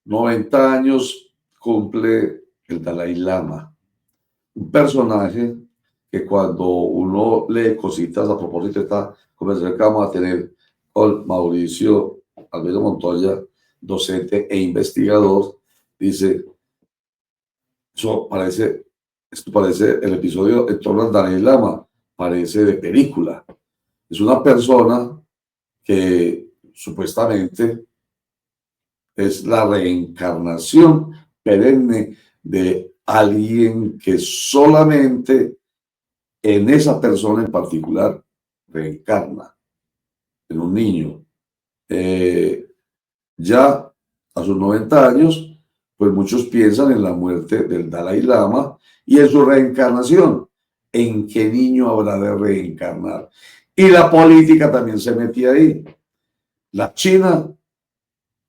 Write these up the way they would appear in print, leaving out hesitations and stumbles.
90 años cumple el Dalai Lama, un personaje que cuando uno lee cositas a propósito de esta conversación que vamos a tener con Mauricio Albeiro Montoya, docente e investigador, dice, esto parece el episodio en torno al Dalai Lama, parece de película. Es una persona que supuestamente es la reencarnación perenne de alguien que solamente en esa persona en particular reencarna, en un niño. Ya a sus 90 años, pues muchos piensan en la muerte del Dalai Lama y en su reencarnación. ¿En qué niño habrá de reencarnar? Y la política también se metía ahí. La China,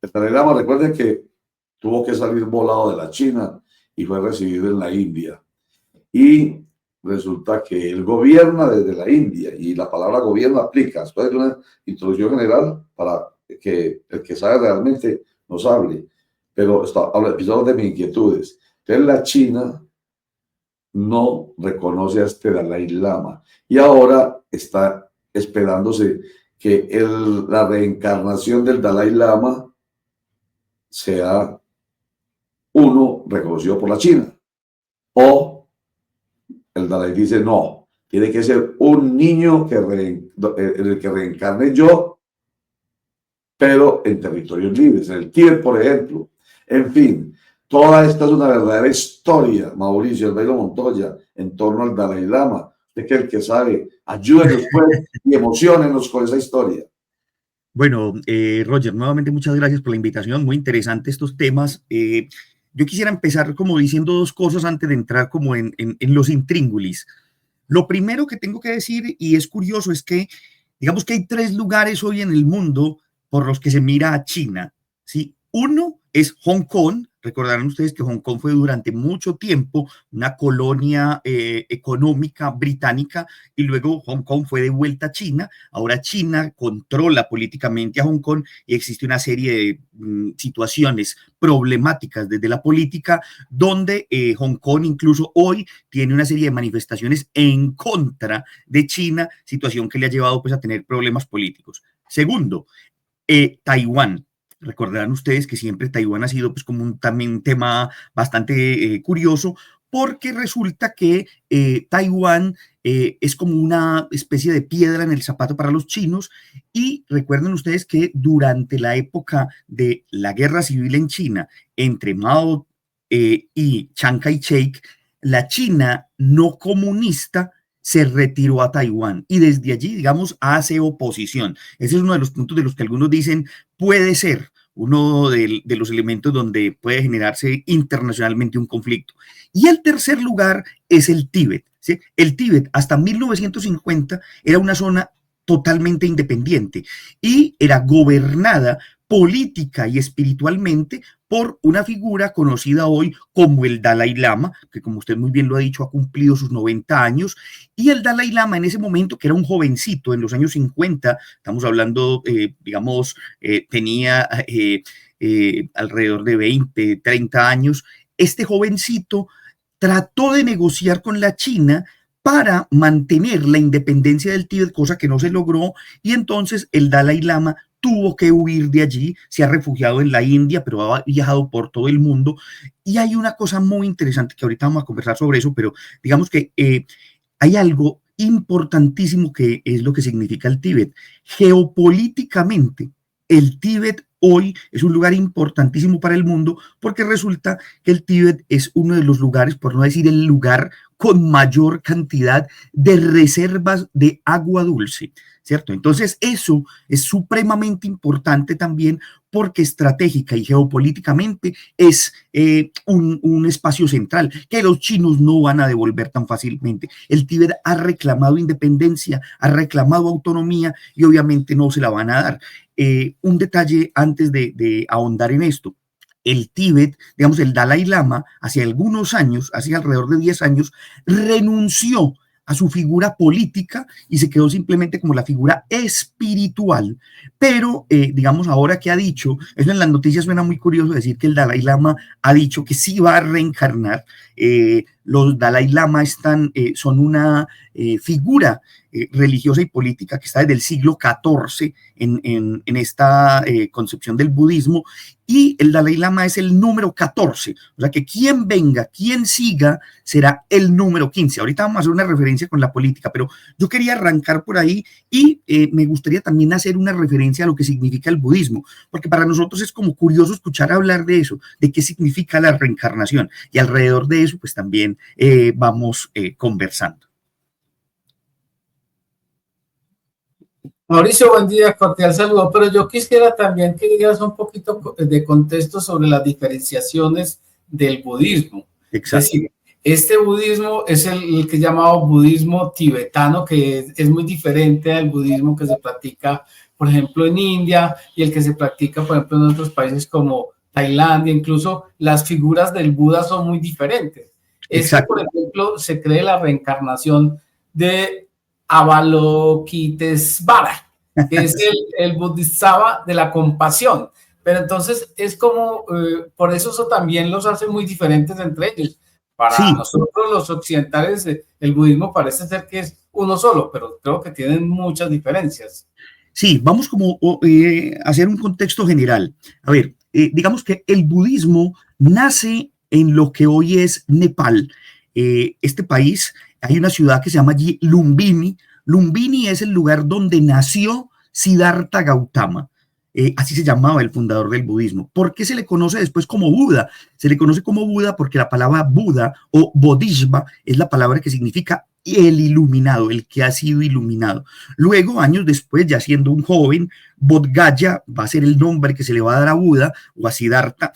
el Dalai Lama, recuerden que tuvo que salir volado de la China y fue recibido en la India. Y resulta que él gobierna desde la India y la palabra gobierno aplica. Esto es una introducción general para que el que sabe realmente nos hable. Pero episodio de mis inquietudes. Entonces la China no reconoce a este Dalai Lama y ahora está esperándose que la reencarnación del Dalai Lama sea uno reconocido por la China. O el Dalai dice, no, tiene que ser un niño en el que reencarne yo, pero en territorios libres, en el Tíbet, por ejemplo. En fin, toda esta es una verdadera historia, Mauricio Albeiro Montoya, en torno al Dalai Lama. Usted que es el que sabe, ayúdenos pues y emociónenos con esa historia. Bueno, Roger, nuevamente muchas gracias por la invitación, muy interesante estos temas. Yo quisiera empezar como diciendo dos cosas antes de entrar como en los intríngulis. Lo primero que tengo que decir, y es curioso, es que digamos que hay tres lugares hoy en el mundo por los que se mira a China, ¿sí? Uno es Hong Kong. Recordarán ustedes que Hong Kong fue durante mucho tiempo una colonia económica británica y luego Hong Kong fue de vuelta a China. Ahora China controla políticamente a Hong Kong y existe una serie de situaciones problemáticas desde la política donde Hong Kong incluso hoy tiene una serie de manifestaciones en contra de China, situación que le ha llevado pues a tener problemas políticos. Segundo, Taiwán. Recordarán ustedes que siempre Taiwán ha sido pues como también un tema bastante curioso porque resulta que Taiwán es como una especie de piedra en el zapato para los chinos y recuerden ustedes que durante la época de la guerra civil en China entre Mao y Chiang Kai-shek, la China no comunista se retiró a Taiwán y desde allí, digamos, hace oposición. Ese es uno de los puntos de los que algunos dicen puede ser uno de los elementos donde puede generarse internacionalmente un conflicto. Y el tercer lugar es el Tíbet, ¿sí? El Tíbet hasta 1950 era una zona totalmente independiente y era gobernada política y espiritualmente por una figura conocida hoy como el Dalai Lama, que como usted muy bien lo ha dicho, ha cumplido sus 90 años, y el Dalai Lama en ese momento, que era un jovencito en los años 50, estamos hablando, digamos, tenía alrededor de 20, 30 años, este jovencito trató de negociar con la China para mantener la independencia del Tíbet, cosa que no se logró, y entonces el Dalai Lama tuvo que huir de allí, se ha refugiado en la India, pero ha viajado por todo el mundo. Y hay una cosa muy interesante que ahorita vamos a conversar sobre eso, pero digamos que hay algo importantísimo que es lo que significa el Tíbet. Geopolíticamente, el Tíbet hoy es un lugar importantísimo para el mundo porque resulta que el Tíbet es uno de los lugares, por no decir el lugar con mayor cantidad de reservas de agua dulce, ¿cierto? Entonces eso es supremamente importante también porque estratégica y geopolíticamente es un espacio central que los chinos no van a devolver tan fácilmente. El Tíbet ha reclamado independencia, ha reclamado autonomía y obviamente no se la van a dar. Un detalle antes de ahondar en esto. El Tíbet, digamos, el Dalai Lama, hace algunos años, hace alrededor de 10 años, renunció a su figura política y se quedó simplemente como la figura espiritual. Pero, digamos, ahora que ha dicho, eso en las noticias suena muy curioso decir que el Dalai Lama ha dicho que sí va a reencarnar. Los Dalai Lama son una figura religiosa y política que está desde el siglo XIV en esta concepción del budismo, y el Dalai Lama es el número 14, o sea que quien venga, quien siga, será el número 15. Ahorita vamos a hacer una referencia con la política, pero yo quería arrancar por ahí y me gustaría también hacer una referencia a lo que significa el budismo, porque para nosotros es como curioso escuchar hablar de eso, de qué significa la reencarnación, y alrededor de eso pues también vamos conversando. Mauricio, buen día, cordial saludo, pero yo quisiera también que digas un poquito de contexto sobre las diferenciaciones del budismo. Exacto. Es decir, este budismo es el que llamado budismo tibetano, que es muy diferente al budismo que se practica, por ejemplo, en India, y el que se practica, por ejemplo, en otros países como Tailandia. Incluso las figuras del Buda son muy diferentes. Este, por ejemplo, se cree la reencarnación de Avalokitesvara, que es el Bodhisattva de la compasión. Pero entonces es como, por eso también los hace muy diferentes entre ellos. Para nosotros los occidentales, el budismo parece ser que es uno solo, pero creo que tienen muchas diferencias. Sí, vamos como a hacer un contexto general. A ver, digamos que el budismo nace en lo que hoy es Nepal. Este país, hay una ciudad que se llama Lumbini. Lumbini es el lugar donde nació Siddhartha Gautama. Así se llamaba el fundador del budismo. ¿Por qué se le conoce después como Buda? Se le conoce como Buda porque la palabra Buda o Bodhisattva es la palabra que significa el iluminado, el que ha sido iluminado. Luego, años después, ya siendo un joven, Bodh Gaya va a ser el nombre que se le va a dar a Buda o a Siddhartha,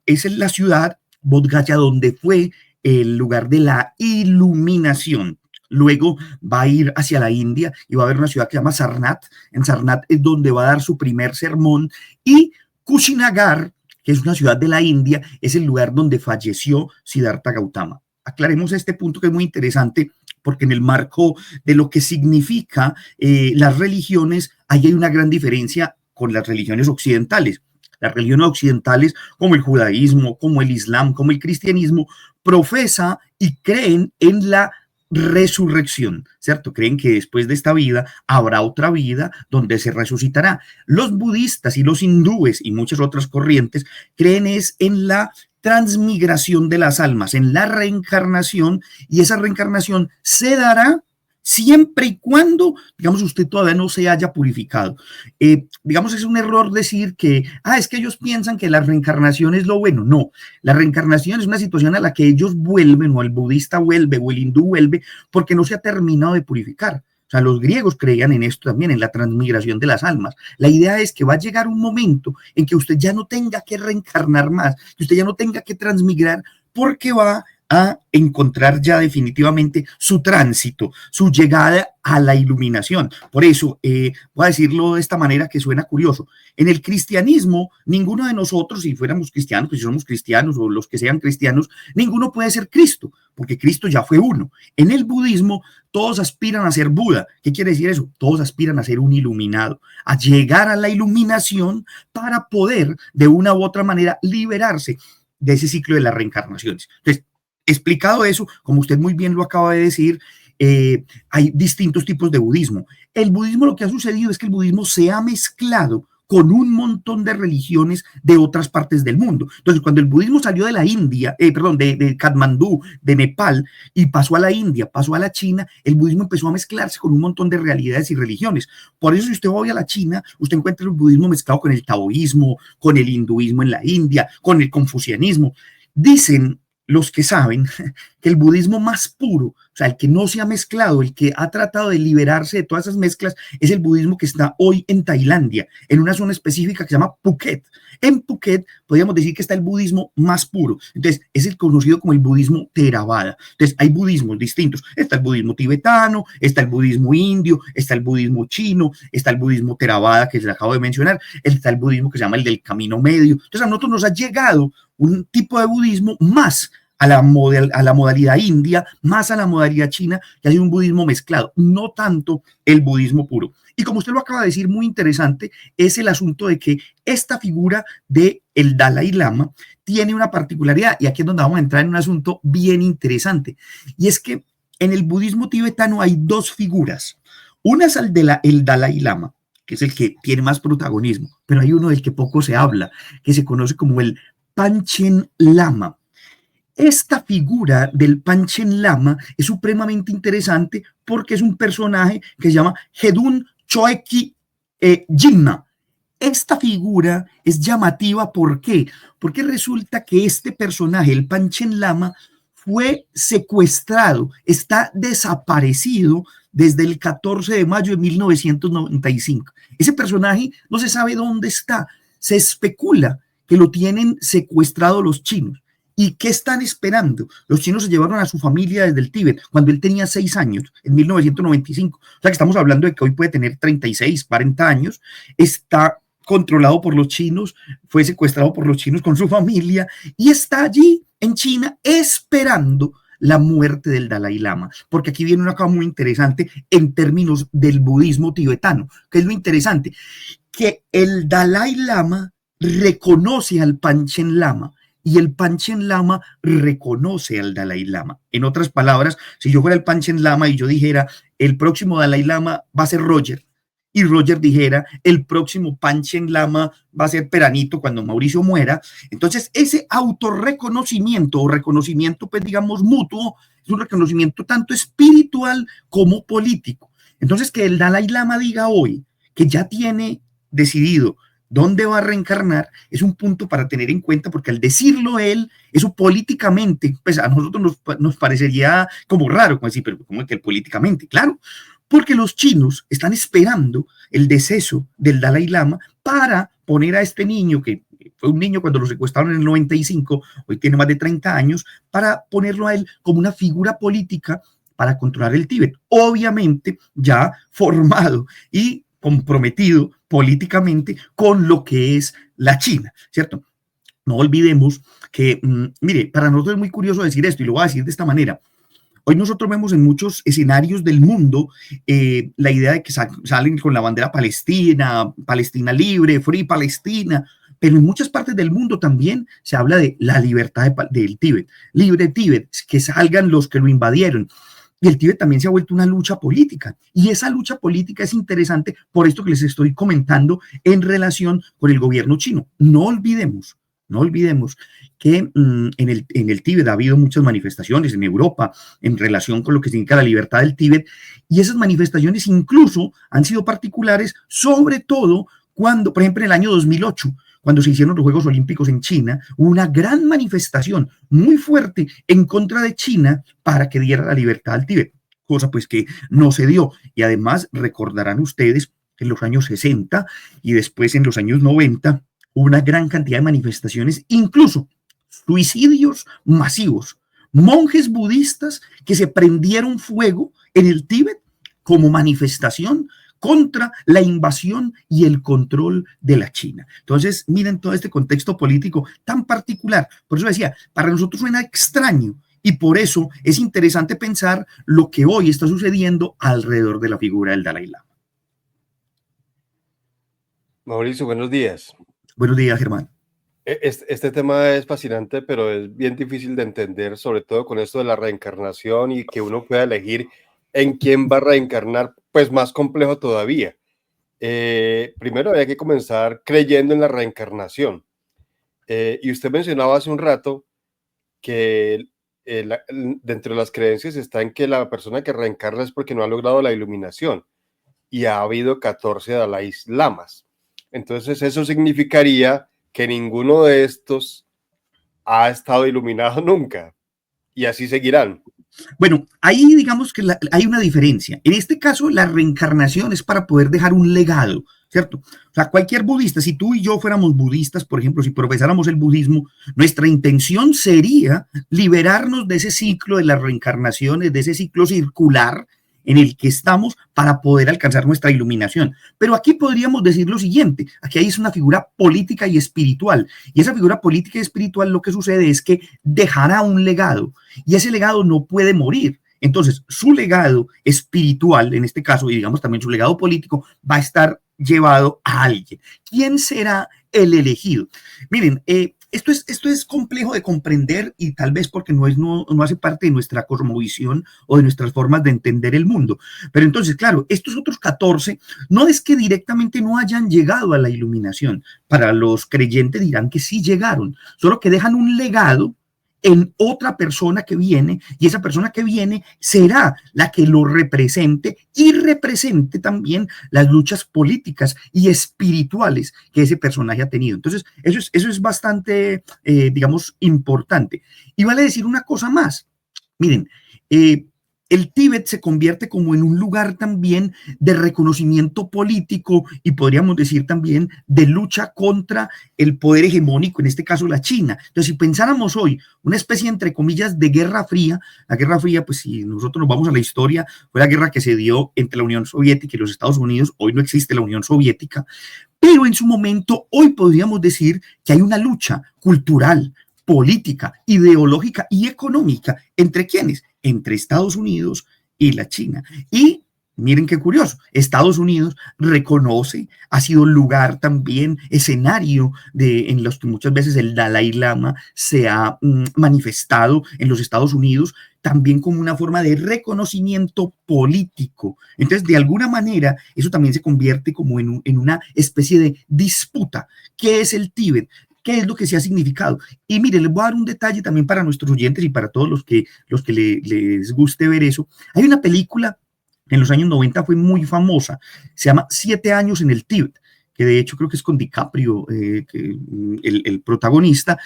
esa es la ciudad, Bodh Gaya, donde fue el lugar de la iluminación. Luego va a ir hacia la India y va a haber una ciudad que se llama Sarnath. En Sarnath es donde va a dar su primer sermón, y Kushinagar, que es una ciudad de la India, es el lugar donde falleció Siddhartha Gautama. Aclaremos este punto que es muy interesante, porque en el marco de lo que significa las religiones, ahí hay una gran diferencia con las religiones occidentales. Las religiones occidentales, como el judaísmo, como el islam, como el cristianismo, profesan y creen en la resurrección, ¿cierto? Creen que después de esta vida habrá otra vida donde se resucitará. Los budistas y los hindúes y muchas otras corrientes creen en la transmigración de las almas, en la reencarnación, y esa reencarnación se dará siempre y cuando, digamos, usted todavía no se haya purificado. Digamos, es un error decir que, es que ellos piensan que la reencarnación es lo bueno. No, la reencarnación es una situación a la que ellos vuelven, o el budista vuelve, o el hindú vuelve, porque no se ha terminado de purificar. O sea, los griegos creían en esto también, en la transmigración de las almas. La idea es que va a llegar un momento en que usted ya no tenga que reencarnar más, que usted ya no tenga que transmigrar, porque va a encontrar ya definitivamente su tránsito, su llegada a la iluminación. Por eso, voy a decirlo de esta manera que suena curioso. En el cristianismo, ninguno de nosotros, si fuéramos cristianos, pues si somos cristianos o los que sean cristianos, ninguno puede ser Cristo, porque Cristo ya fue uno. En el budismo, todos aspiran a ser Buda. ¿Qué quiere decir eso? Todos aspiran a ser un iluminado, a llegar a la iluminación para poder, de una u otra manera, liberarse de ese ciclo de las reencarnaciones. Entonces, explicado eso, como usted muy bien lo acaba de decir, hay distintos tipos de budismo. El budismo, lo que ha sucedido es que el budismo se ha mezclado con un montón de religiones de otras partes del mundo. Entonces, cuando el budismo salió de la India, de Katmandú, de Nepal, y pasó a la India, pasó a la China, el budismo empezó a mezclarse con un montón de realidades y religiones. Por eso, si usted va a la China, usted encuentra el budismo mezclado con el taoísmo, con el hinduismo en la India, con el confucianismo. Dicen los que saben que el budismo más puro, o sea, el que no se ha mezclado, el que ha tratado de liberarse de todas esas mezclas, es el budismo que está hoy en Tailandia, en una zona específica que se llama Phuket. En Phuket podríamos decir que está el budismo más puro. Entonces, es el conocido como el budismo Theravada. Entonces, hay budismos distintos. Está el budismo tibetano, está el budismo indio, está el budismo chino, está el budismo Theravada, que les acabo de mencionar, está el budismo que se llama el del camino medio. Entonces, a nosotros nos ha llegado un tipo de budismo más a la modalidad india, más a la modalidad china, que ha sido un budismo mezclado, no tanto el budismo puro. Y como usted lo acaba de decir, muy interesante, es el asunto de que esta figura del Dalai Lama tiene una particularidad, y aquí es donde vamos a entrar en un asunto bien interesante, y es que en el budismo tibetano hay dos figuras. Una es el Dalai Lama, que es el que tiene más protagonismo, pero hay uno del que poco se habla, que se conoce como el Panchen Lama. Esta figura del Panchen Lama es supremamente interesante porque es un personaje que se llama Gedun Choeki Jinma. Esta figura es llamativa, ¿por qué? Porque resulta que este personaje, el Panchen Lama, fue secuestrado, está desaparecido desde el 14 de mayo de 1995. Ese personaje no se sabe dónde está, se especula que lo tienen secuestrado los chinos. ¿Y qué están esperando? Los chinos se llevaron a su familia desde el Tíbet cuando él tenía 6 años, en 1995. O sea que estamos hablando de que hoy puede tener 36, 40 años, está controlado por los chinos, fue secuestrado por los chinos con su familia y está allí en China esperando la muerte del Dalai Lama, porque aquí viene una cosa muy interesante en términos del budismo tibetano, que es lo interesante, que el Dalai Lama reconoce al Panchen Lama y el Panchen Lama reconoce al Dalai Lama. En otras palabras, si yo fuera el Panchen Lama y yo dijera, el próximo Dalai Lama va a ser Roger, y Roger dijera, el próximo Panchen Lama va a ser Peranito cuando Mauricio muera, entonces ese autorreconocimiento o reconocimiento, pues digamos, mutuo, es un reconocimiento tanto espiritual como político. Entonces que el Dalai Lama diga hoy que ya tiene decidido dónde va a reencarnar, es un punto para tener en cuenta, porque al decirlo él, eso políticamente, pues a nosotros nos parecería como raro, como decir, pero ¿cómo es que políticamente? Claro, porque los chinos están esperando el deceso del Dalai Lama para poner a este niño, que fue un niño cuando lo secuestraron en el 95, hoy tiene más de 30 años, para ponerlo a él como una figura política para controlar el Tíbet, obviamente ya formado y comprometido políticamente con lo que es la China, ¿cierto? No olvidemos que, mire, para nosotros es muy curioso decir esto y lo voy a decir de esta manera. Hoy nosotros vemos en muchos escenarios del mundo la idea de que salen con la bandera palestina, Palestina libre, Free Palestina, pero en muchas partes del mundo también se habla de la libertad del Tíbet, libre Tíbet, que salgan los que lo invadieron. Y el Tíbet también se ha vuelto una lucha política. Y esa lucha política es interesante por esto que les estoy comentando en relación con el gobierno chino. No olvidemos que en el Tíbet ha habido muchas manifestaciones en Europa en relación con lo que significa la libertad del Tíbet, y esas manifestaciones incluso han sido particulares, sobre todo cuando, por ejemplo, en el año 2008, cuando se hicieron los Juegos Olímpicos en China, hubo una gran manifestación muy fuerte en contra de China para que diera la libertad al Tíbet, cosa pues que no se dio. Y además recordarán ustedes que en los años 60 y después en los años 90 hubo una gran cantidad de manifestaciones, incluso suicidios masivos, monjes budistas que se prendieron fuego en el Tíbet como manifestación contra la invasión y el control de la China. Entonces, miren todo este contexto político tan particular. Por eso decía, para nosotros suena extraño y por eso es interesante pensar lo que hoy está sucediendo alrededor de la figura del Dalai Lama. Mauricio, buenos días. Buenos días, Germán. Este tema es fascinante, pero es bien difícil de entender, sobre todo con esto de la reencarnación y que uno pueda elegir en quién va a reencarnar, pues más complejo todavía. Primero había que comenzar creyendo en la reencarnación. Y usted mencionaba hace un rato que dentro de las creencias está en que la persona que reencarna es porque no ha logrado la iluminación. Y ha habido 14 Dalai Lamas. Entonces eso significaría que ninguno de estos ha estado iluminado nunca. Y así seguirán. Bueno, ahí digamos que hay una diferencia. En este caso, la reencarnación es para poder dejar un legado, ¿cierto? O sea, cualquier budista, si tú y yo fuéramos budistas, por ejemplo, si profesáramos el budismo, nuestra intención sería liberarnos de ese ciclo de las reencarnaciones, de ese ciclo circular en el que estamos para poder alcanzar nuestra iluminación. Pero aquí podríamos decir lo siguiente, aquí hay una figura política y espiritual, y esa figura política y espiritual lo que sucede es que dejará un legado, y ese legado no puede morir. Entonces, su legado espiritual, en este caso, y digamos también su legado político, va a estar llevado a alguien. ¿Quién será el elegido? Miren, esto es complejo de comprender y tal vez porque no hace parte de nuestra cosmovisión o de nuestras formas de entender el mundo. Pero entonces, claro, estos otros 14 no es que directamente no hayan llegado a la iluminación. Para los creyentes dirán que sí llegaron, solo que dejan un legado en otra persona que viene, y esa persona que viene será la que lo represente y represente también las luchas políticas y espirituales que ese personaje ha tenido. Entonces, eso es bastante, digamos, importante. Y vale decir una cosa más. Miren, el Tíbet se convierte como en un lugar también de reconocimiento político y podríamos decir también de lucha contra el poder hegemónico, en este caso la China. Entonces, si pensáramos hoy una especie, entre comillas, de Guerra Fría, la Guerra Fría, pues si nosotros nos vamos a la historia, fue la guerra que se dio entre la Unión Soviética y los Estados Unidos. Hoy no existe la Unión Soviética, pero en su momento, hoy podríamos decir que hay una lucha cultural, política, ideológica y económica. ¿Entre quiénes? Entre Estados Unidos y la China. Y miren qué curioso, Estados Unidos reconoce, ha sido lugar también, escenario en los que muchas veces el Dalai Lama se ha manifestado en los Estados Unidos también como una forma de reconocimiento político. Entonces, de alguna manera, eso también se convierte como en una especie de disputa. ¿Qué es el Tíbet? ¿Qué es lo que se ha significado? Y mire, les voy a dar un detalle también para nuestros oyentes y para todos los que les guste ver eso. Hay una película en los años 90, fue muy famosa, se llama 7 años en el Tíbet, que de hecho creo que es con DiCaprio, el protagonista.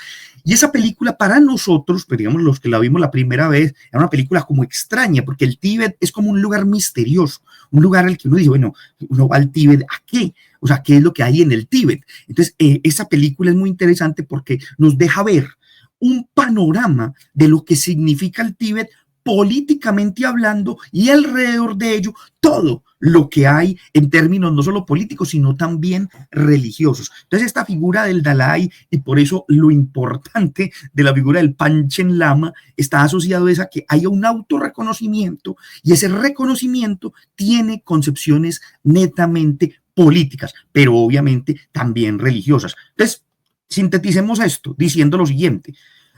Y esa película para nosotros, pues digamos los que la vimos la primera vez, era una película como extraña, porque el Tíbet es como un lugar misterioso, un lugar al que uno dice, bueno, uno va al Tíbet, ¿a qué? O sea, ¿qué es lo que hay en el Tíbet? Entonces, esa película es muy interesante porque nos deja ver un panorama de lo que significa el Tíbet políticamente hablando y alrededor de ello todo lo que hay en términos no solo políticos, sino también religiosos. Entonces, esta figura del Dalai, y por eso lo importante de la figura del Panchen Lama, está asociado a que haya un autorreconocimiento, y ese reconocimiento tiene concepciones netamente políticas, pero obviamente también religiosas. Entonces, sinteticemos esto diciendo lo siguiente: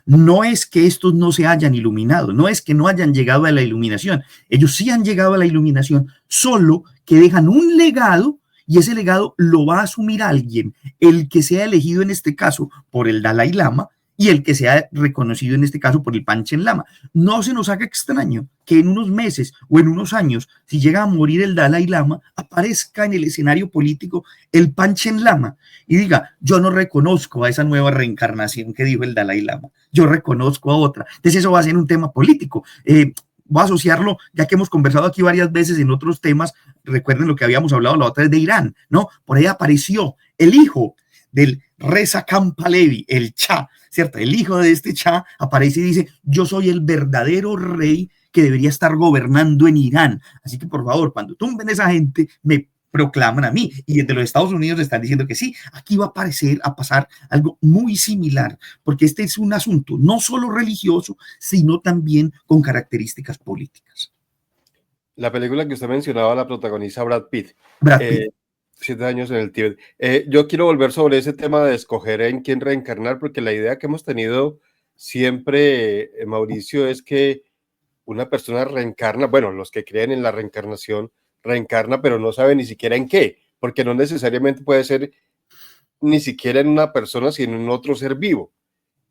no es que estos no se hayan iluminado, no es que no hayan llegado a la iluminación, ellos sí han llegado a la iluminación, solo que dejan un legado, y ese legado lo va a asumir alguien, el que sea elegido en este caso por el Dalai Lama y el que sea reconocido en este caso por el Panchen Lama. No se nos haga extraño que en unos meses o en unos años, si llega a morir el Dalai Lama, aparezca en el escenario político el Panchen Lama y diga: yo no reconozco a esa nueva reencarnación que dijo el Dalai Lama, yo reconozco a otra. Entonces eso va a ser un tema político. Voy a asociarlo, ya que hemos conversado aquí varias veces en otros temas. Recuerden lo que habíamos hablado la otra vez de Irán, ¿no? Por ahí apareció el hijo del Reza Kampalevi, el Shah, ¿cierto? El hijo de este Shah aparece y dice: yo soy el verdadero rey que debería estar gobernando en Irán. Así que, por favor, cuando tumben a esa gente, me proclaman a mí. Y desde los Estados Unidos están diciendo que sí, aquí va a pasar algo muy similar, porque este es un asunto no solo religioso, sino también con características políticas. La película que usted mencionaba la protagoniza Brad Pitt. 7 años en el Tíbet. Yo quiero volver sobre ese tema de escoger en quién reencarnar, porque la idea que hemos tenido siempre, Mauricio, es que una persona reencarna, bueno, los que creen en la reencarnación, reencarna, pero no sabe ni siquiera en qué, porque no necesariamente puede ser ni siquiera en una persona, sino en otro ser vivo.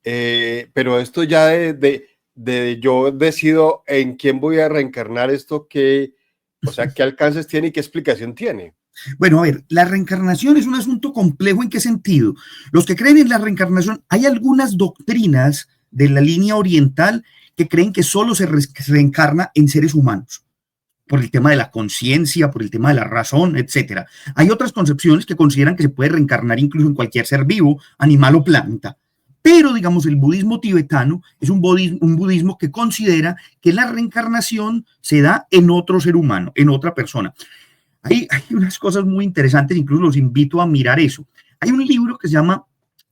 Pero esto ya de yo decido en quién voy a reencarnar, esto que, o sea, qué alcances tiene y qué explicación tiene. Bueno, a ver, la reencarnación es un asunto complejo. ¿En qué sentido? Los que creen en la reencarnación, hay algunas doctrinas de la línea oriental que creen que solo se reencarna en seres humanos, por el tema de la conciencia, por el tema de la razón, etcétera. Hay otras concepciones que consideran que se puede reencarnar incluso en cualquier ser vivo, animal o planta. Pero, digamos, el budismo tibetano es un budismo que considera que la reencarnación se da en otro ser humano, en otra persona. Hay unas cosas muy interesantes, incluso los invito a mirar eso. Hay un libro que se llama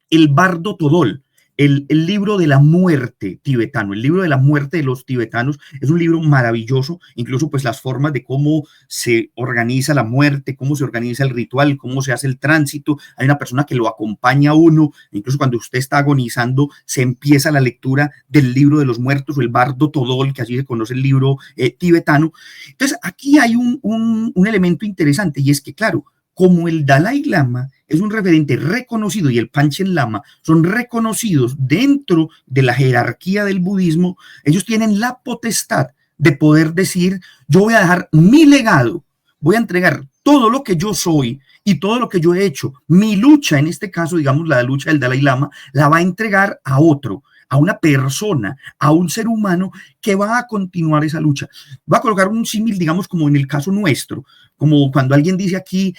El Bardo Todol, el libro de la muerte tibetano, el libro de la muerte de los tibetanos. Es un libro maravilloso, incluso pues las formas de cómo se organiza la muerte, cómo se organiza el ritual, cómo se hace el tránsito. Hay una persona que lo acompaña a uno, incluso cuando usted está agonizando, se empieza la lectura del libro de los muertos o el Bardo Todol, que así se conoce el libro tibetano. Entonces aquí hay un elemento interesante, y es que, claro, como el Dalai Lama es un referente reconocido y el Panchen Lama son reconocidos dentro de la jerarquía del budismo, ellos tienen la potestad de poder decir: yo voy a dejar mi legado, voy a entregar todo lo que yo soy y todo lo que yo he hecho, mi lucha, en este caso, digamos, la lucha del Dalai Lama, la va a entregar a otro, a una persona, a un ser humano que va a continuar esa lucha. Va a colocar un símil, digamos, como en el caso nuestro, como cuando alguien dice aquí,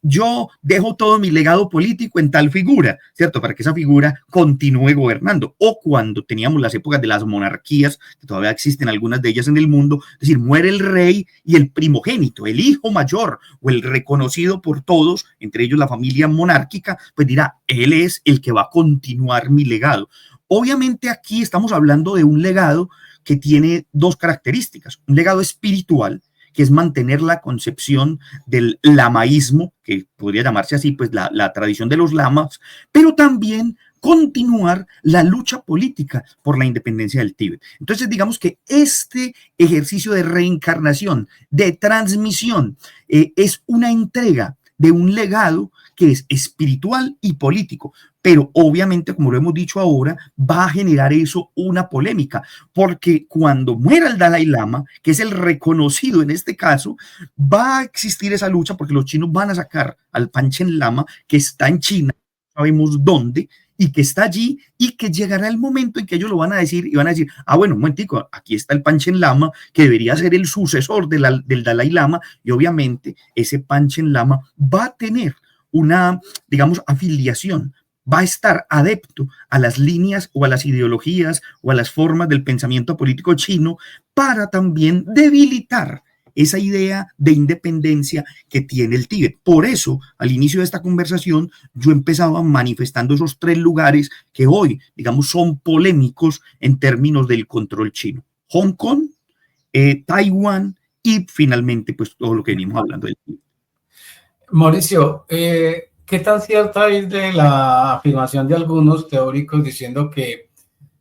yo dejo todo mi legado político en tal figura, ¿cierto? Para que esa figura continúe gobernando. O cuando teníamos las épocas de las monarquías, que todavía existen algunas de ellas en el mundo, es decir, muere el rey y el primogénito, el hijo mayor o el reconocido por todos, entre ellos la familia monárquica, pues dirá, él es el que va a continuar mi legado. Obviamente aquí estamos hablando de un legado que tiene dos características: un legado espiritual, que es mantener la concepción del lamaísmo, que podría llamarse así, pues la tradición de los lamas, pero también continuar la lucha política por la independencia del Tíbet. Entonces, digamos que este ejercicio de reencarnación, de transmisión, es una entrega de un legado que es espiritual y político, pero obviamente, como lo hemos dicho ahora, va a generar eso una polémica, porque cuando muera el Dalai Lama, que es el reconocido en este caso, va a existir esa lucha, porque los chinos van a sacar al Panchen Lama, que está en China, no sabemos dónde, y que está allí, y que llegará el momento en que ellos lo van a decir, y van a decir, bueno, un momentico, aquí está el Panchen Lama, que debería ser el sucesor del Dalai Lama, y obviamente ese Panchen Lama va a tener una, digamos, afiliación, va a estar adepto a las líneas o a las ideologías o a las formas del pensamiento político chino, para también debilitar esa idea de independencia que tiene el Tíbet. Por eso, al inicio de esta conversación, yo empezaba manifestando esos 3 lugares que hoy, digamos, son polémicos en términos del control chino: Hong Kong, Taiwán y finalmente, pues, todo lo que venimos hablando del Tíbet. Mauricio, ¿qué tan cierta es de la afirmación de algunos teóricos diciendo que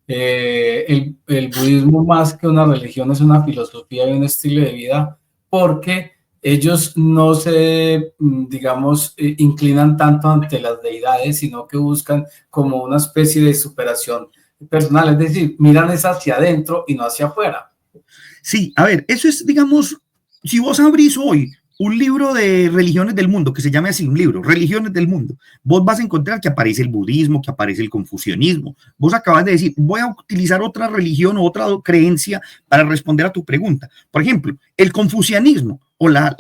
el budismo, más que una religión, es una filosofía y un estilo de vida, porque ellos no se, digamos, inclinan tanto ante las deidades, sino que buscan como una especie de superación personal, es decir, miran es hacia adentro y no hacia afuera? Sí, a ver, eso es, digamos, si vos abrís hoy un libro de religiones del mundo, que se llame así, un libro, Religiones del Mundo, vos vas a encontrar que aparece el budismo, que aparece el confucianismo. Vos acabas de decir, voy a utilizar otra religión o otra creencia para responder a tu pregunta. Por ejemplo, el confucianismo o la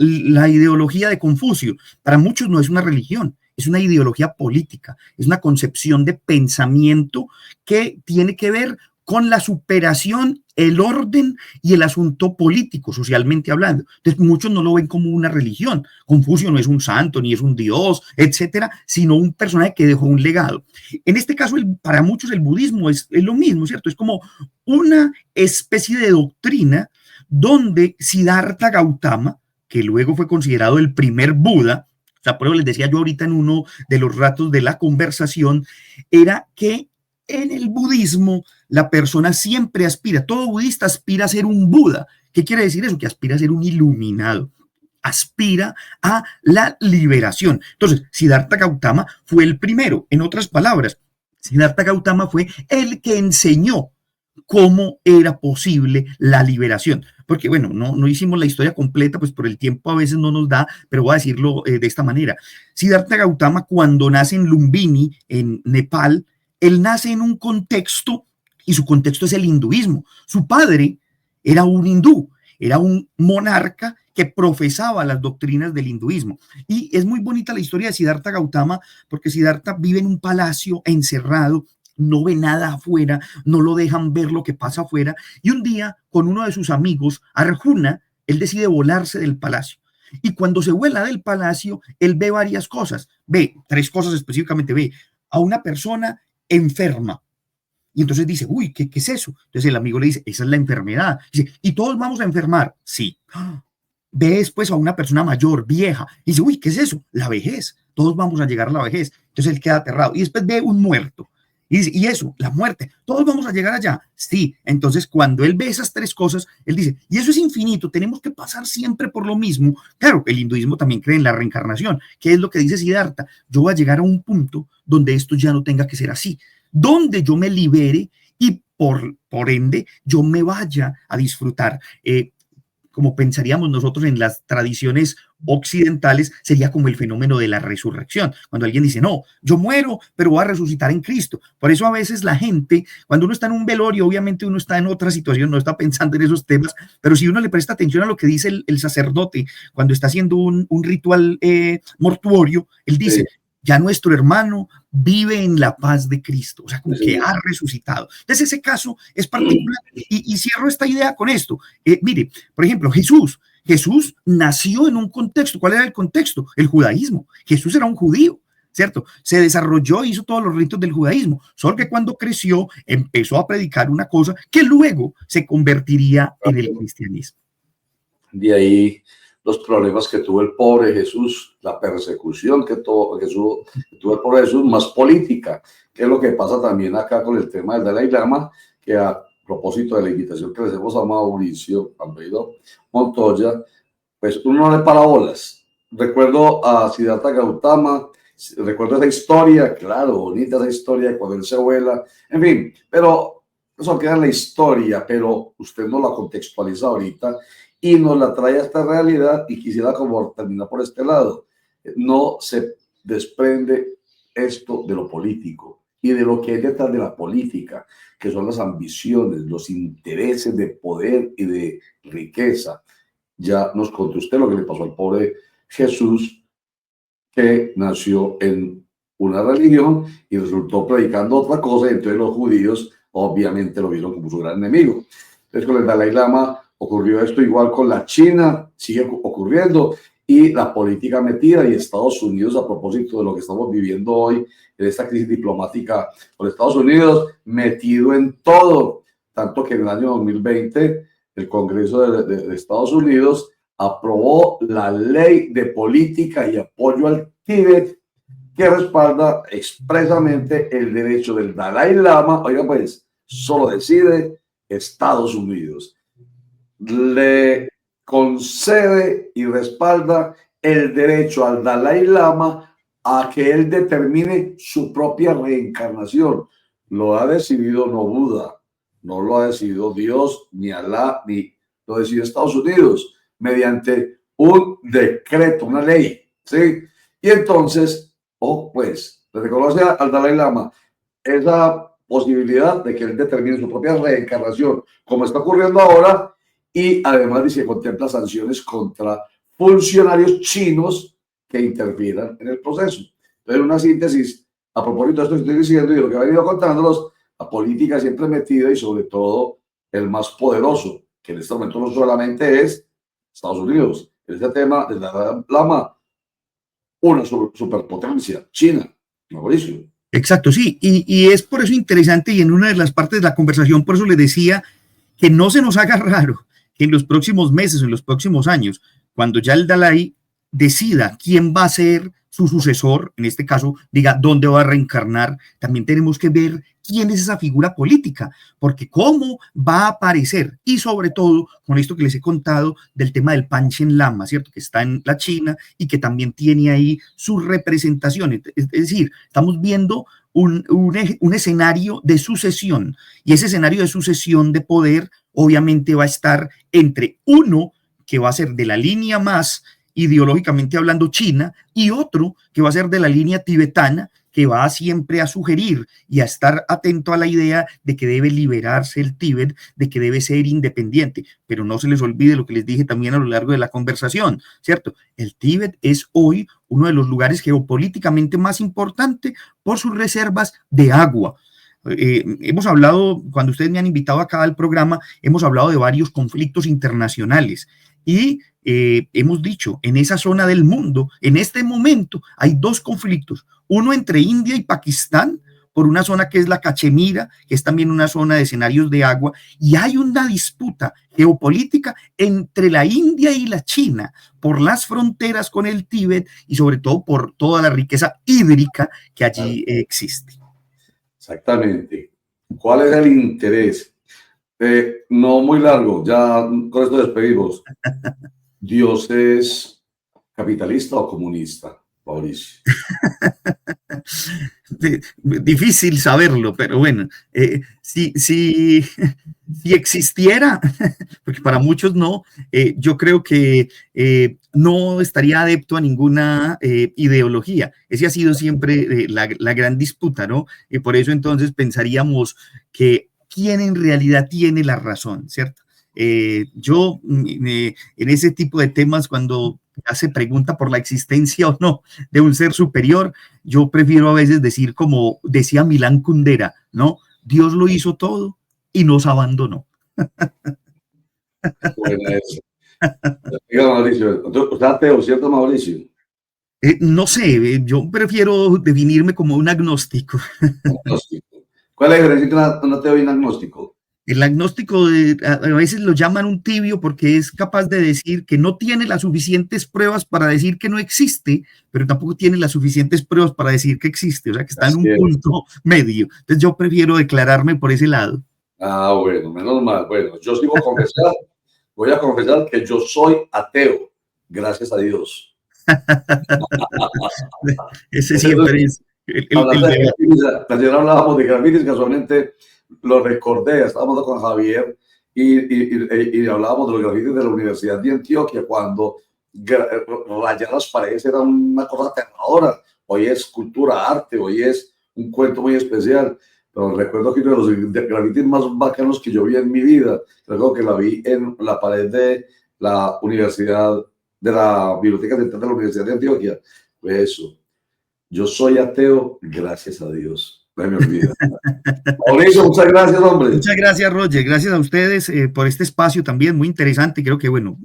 ideología de Confucio, para muchos no es una religión, es una ideología política, es una concepción de pensamiento que tiene que ver con la superación, el orden y el asunto político, socialmente hablando. Entonces, muchos no lo ven como una religión. Confucio no es un santo, ni es un dios, etcétera, sino un personaje que dejó un legado. En este caso, para muchos el budismo es lo mismo, ¿cierto? Es como una especie de doctrina donde Siddhartha Gautama, que luego fue considerado el primer Buda, o sea, por eso les decía yo ahorita en uno de los ratos de la conversación, era que en el budismo la persona siempre aspira, todo budista aspira a ser un Buda. ¿Qué quiere decir eso? Que aspira a ser un iluminado, aspira a la liberación. Entonces, Siddhartha Gautama fue el primero. En otras palabras, Siddhartha Gautama fue el que enseñó cómo era posible la liberación. Porque, bueno, no hicimos la historia completa, pues por el tiempo a veces no nos da, pero voy a decirlo de esta manera. Siddhartha Gautama, cuando nace en Lumbini, en Nepal, él nace en un contexto, y su contexto es el hinduismo. Su padre era un hindú, era un monarca que profesaba las doctrinas del hinduismo. Y es muy bonita la historia de Siddhartha Gautama, porque Siddhartha vive en un palacio encerrado no ve nada afuera, no lo dejan ver lo que pasa afuera. Y un día, con uno de sus amigos, Arjuna, él decide volarse del palacio. Y cuando se vuela del palacio, él ve varias cosas. Ve, 3 cosas específicamente. Ve a una persona enferma. Y entonces dice, uy, ¿qué es eso? Entonces el amigo le dice, esa es la enfermedad. Dice, ¿y todos vamos a enfermar? Sí. Ve después a una persona mayor, vieja. Y dice, uy, ¿qué es eso? La vejez. Todos vamos a llegar a la vejez. Entonces él queda aterrado. Y después ve un muerto. Y dice, ¿y eso? La muerte. ¿Todos vamos a llegar allá? Sí. Entonces, cuando él ve esas 3 cosas, él dice, y eso es infinito, tenemos que pasar siempre por lo mismo. Claro, el hinduismo también cree en la reencarnación. ¿Qué es lo que dice Siddhartha? Yo voy a llegar a un punto donde esto ya no tenga que ser así, donde yo me libere y por ende yo me vaya a disfrutar. Como pensaríamos nosotros en las tradiciones occidentales, sería como el fenómeno de la resurrección. Cuando alguien dice, no, yo muero, pero voy a resucitar en Cristo. Por eso a veces la gente, cuando uno está en un velorio, obviamente uno está en otra situación, no está pensando en esos temas, pero si uno le presta atención a lo que dice el sacerdote cuando está haciendo un ritual mortuorio, él dice, Sí. ya nuestro hermano vive en la paz de Cristo, o sea, como que ha resucitado. Entonces ese caso es particular y cierro esta idea con esto. Mire, por ejemplo, Jesús nació en un contexto. ¿Cuál era el contexto? El judaísmo. Jesús era un judío, ¿cierto? Se desarrolló, hizo todos los ritos del judaísmo, solo que cuando creció empezó a predicar una cosa que luego se convertiría en el cristianismo. De ahí los problemas que tuvo el pobre Jesús, la persecución que tuvo el pobre Jesús, más política, que es lo que pasa también acá con el tema del Dalai Lama, que a propósito de la invitación que les hemos a Mauricio Albeiro Montoya, pues uno no le para bolas. Recuerdo a Siddhartha Gautama, recuerdo esa historia, claro, bonita esa historia de cuando él se vuela, en fin, pero eso queda en la historia, pero usted no la contextualiza ahorita y nos la trae a esta realidad y quisiera como terminar por este lado. No se desprende esto de lo político y de lo que hay detrás de la política, que son las ambiciones, los intereses de poder y de riqueza. Ya nos contó usted lo que le pasó al pobre Jesús, que nació en una religión y resultó predicando otra cosa, y entonces los judíos obviamente lo vieron como su gran enemigo. Entonces con el Dalai Lama ocurrió esto, igual con la China, sigue ocurriendo, y la política metida, y Estados Unidos, a propósito de lo que estamos viviendo hoy, en esta crisis diplomática con Estados Unidos, metido en todo, tanto que en el año 2020 el Congreso de Estados Unidos aprobó la ley de política y apoyo al Tíbet, que respalda expresamente el derecho del Dalai Lama. Oiga, pues, solo decide Estados Unidos. Le concede y respalda el derecho al Dalai Lama a que él determine su propia reencarnación. Lo ha decidido no Buda, no lo ha decidido Dios, ni Alá, ni lo decidió Estados Unidos mediante un decreto, una ley, ¿sí? Y entonces, pues, le reconoce al Dalai Lama esa posibilidad de que él determine su propia reencarnación, como está ocurriendo ahora, y además dice que contempla sanciones contra funcionarios chinos que interfieran en el proceso. Entonces, una síntesis, a propósito de esto que estoy diciendo y de lo que he venido contándolos, la política siempre metida y sobre todo el más poderoso, que en este momento no solamente es Estados Unidos, en este tema de la Lama, una superpotencia, China, Mauricio. Exacto, sí, y es por eso interesante, y en una de las partes de la conversación, por eso le decía que no se nos haga raro que en los próximos meses o en los próximos años, cuando ya el Dalai decida quién va a ser su sucesor, en este caso diga dónde va a reencarnar, también tenemos que ver quién es esa figura política, porque cómo va a aparecer, y sobre todo con esto que les he contado del tema del Panchen Lama, ¿cierto? Que está en la China y que también tiene ahí sus representaciones. Es decir, estamos viendo un escenario de sucesión, y ese escenario de sucesión de poder obviamente va a estar entre uno que va a ser de la línea más ideológicamente hablando China y otro que va a ser de la línea tibetana, que va siempre a sugerir y a estar atento a la idea de que debe liberarse el Tíbet, de que debe ser independiente, pero no se les olvide lo que les dije también a lo largo de la conversación, ¿cierto? El Tíbet es hoy uno de los lugares geopolíticamente más importantes por sus reservas de agua. Hemos hablado, cuando ustedes me han invitado acá al programa, hemos hablado de varios conflictos internacionales y hemos dicho, en esa zona del mundo, en este momento, hay dos conflictos, uno entre India y Pakistán, por una zona que es la Cachemira, que es también una zona de escenarios de agua, y hay una disputa geopolítica entre la India y la China por las fronteras con el Tíbet y sobre todo por toda la riqueza hídrica que allí existe. Exactamente. ¿Cuál es el interés? No muy largo, ya con esto despedimos. ¿Dios es capitalista o comunista, Mauricio? Difícil saberlo, pero bueno, si existiera, porque para muchos no, yo creo que no estaría adepto a ninguna ideología. Ese ha sido siempre la gran disputa, ¿no? Y por eso entonces pensaríamos que quién en realidad tiene la razón, ¿cierto? Yo en ese tipo de temas, cuando se pregunta por la existencia o no de un ser superior, yo prefiero a veces decir como decía Milán Kundera, ¿no? Dios lo hizo todo y nos abandonó. Buena eso. Diga, Mauricio, ¿usted ateo, cierto, Mauricio? No sé, yo prefiero definirme como un agnóstico. Agnóstico. ¿Cuál es la diferencia entre un ateo y un agnóstico? El agnóstico a veces lo llaman un tibio porque es capaz de decir que no tiene las suficientes pruebas para decir que no existe, pero tampoco tiene las suficientes pruebas para decir que existe, o sea que está en un punto medio. Entonces yo prefiero declararme por ese lado. Ah, bueno, menos mal. Bueno, yo sí voy a confesar que yo soy ateo, gracias a Dios. Ese siempre es ayer hablábamos de grafitis, casualmente lo recordé, estábamos con Javier y hablábamos de los grafitis de la Universidad de Antioquia cuando rayar las paredes era una cosa aterradora. Hoy es cultura, arte, hoy es un cuento muy especial. Pero recuerdo que uno de los grafitis más bacanos que yo vi en mi vida, recuerdo que la vi en la pared de la Universidad, de la Biblioteca Central de la Universidad de Antioquia. Eso. Yo soy ateo, gracias a Dios. No me olvida. Mauricio, muchas gracias, hombre. Muchas gracias, Roger. Gracias a ustedes por este espacio también muy interesante. Creo que, bueno,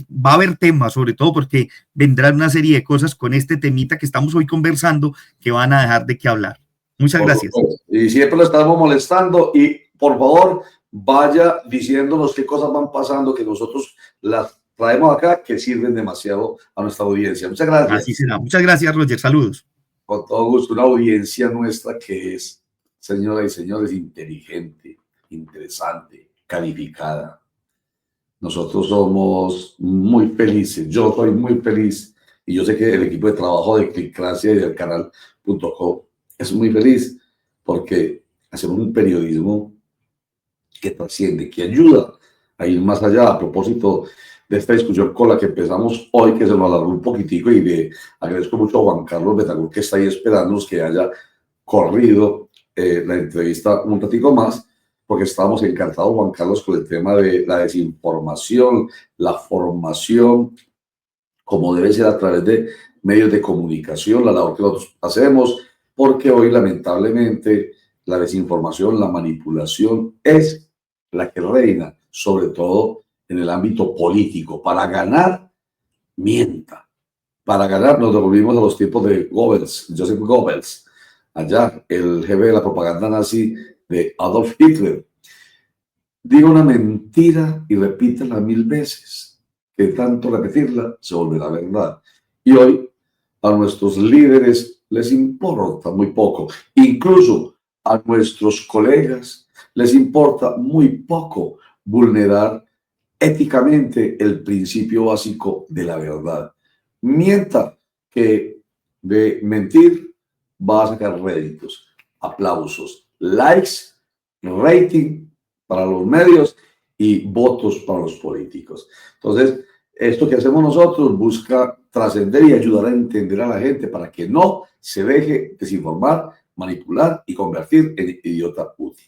va a haber temas, sobre todo porque vendrán una serie de cosas con este temita que estamos hoy conversando que van a dejar de qué hablar. Muchas gracias. Y siempre lo estamos molestando y, por favor, vaya diciéndonos qué cosas van pasando que nosotros las traemos acá que sirven demasiado a nuestra audiencia. Muchas gracias. Así será. Muchas gracias, Roger. Saludos. Con todo gusto, una audiencia nuestra que es, señoras y señores, inteligente, interesante, calificada. Nosotros somos muy felices, yo soy muy feliz y yo sé que el equipo de trabajo de Clickracia y del canal.com es muy feliz porque hacemos un periodismo que trasciende, que ayuda a ir más allá. A propósito de esta discusión con la que empezamos hoy, que se nos alargó un poquitico, y le agradezco mucho a Juan Carlos Betancourt que está ahí esperándonos que haya corrido la entrevista un ratico más, porque estábamos encantados, Juan Carlos, con el tema de la desinformación, la formación, como debe ser a través de medios de comunicación, la labor que nosotros hacemos, porque hoy lamentablemente la desinformación, la manipulación es la que reina, sobre todo en el ámbito político. Para ganar, mienta. Para ganar, nos devolvimos a los tiempos de Goebbels, Joseph Goebbels, allá, el jefe de la propaganda nazi de Adolf Hitler. Diga una mentira y repítela 1000 veces, que tanto repetirla se volverá verdad. Y hoy a nuestros líderes les importa muy poco, incluso a nuestros colegas les importa muy poco vulnerar éticamente el principio básico de la verdad. Mienta, que de mentir va a sacar réditos, aplausos, likes, rating para los medios y votos para los políticos. Entonces, esto que hacemos nosotros busca trascender y ayudar a entender a la gente para que no se deje desinformar, manipular y convertir en idiota útil.